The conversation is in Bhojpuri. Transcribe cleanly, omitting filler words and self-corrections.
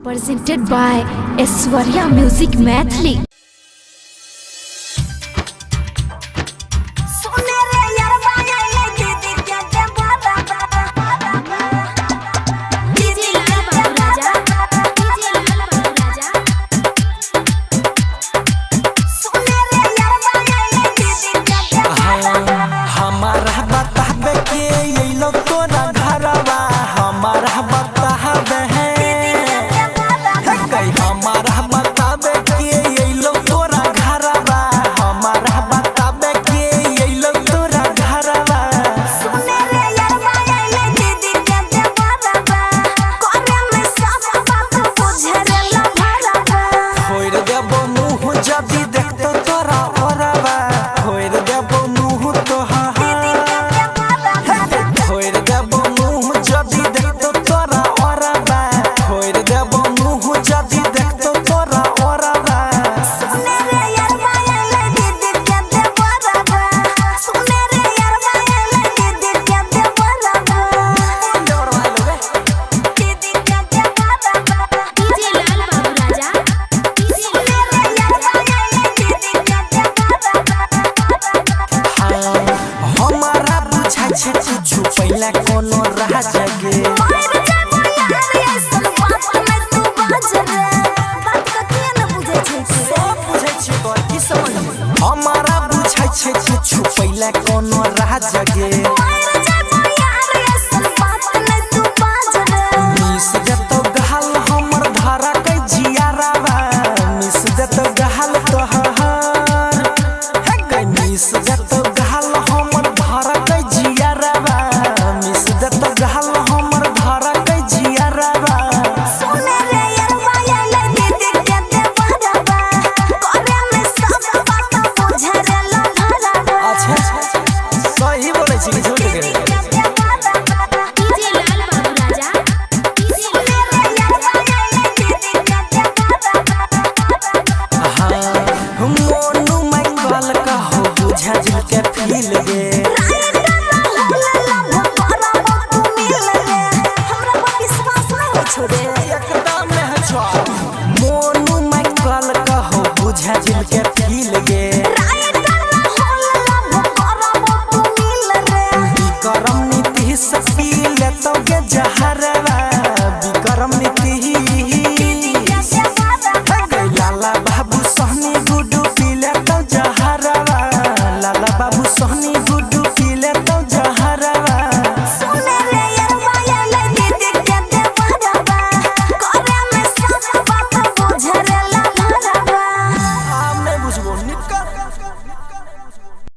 Presented by Aishwarya Music Mathli. पहला कोनो रहा जगे हमारा बुझाई छे किछु पहला कोनो रहा जगे मिस जतो गहल हमर धारा के जियारावा मिस जतो गहल तोहर हे मिस जतो गहल हमर धारा के जियारावा गहल हमर धारा के जियारावा सुने रे यारवा आइले दीदी के देवरावा करे में सब बात बुझे रे लहरावा अच्छा सही बोले छी झूठ के डीजे लाल बाबू राजा सुने रे यारवा आइले दीदी के देवरावा हां मोनू माई बाल का हो बुझा दिल के फील गे मोनू माई बाल का हो बुझा दिल के फील गे विक्रम नीति सपी ले तो के जहरवा विक्रम नीति लाला बाबू सोहनी गुडू पीले तो जहरवा लाला बाबू सोहनी गुडू पीले तो जहरवा सुने रे यारवा आइले दीदी के देवरावा करे में सब बात बुझे रे लहरावा हम नहीं बुझबो निकल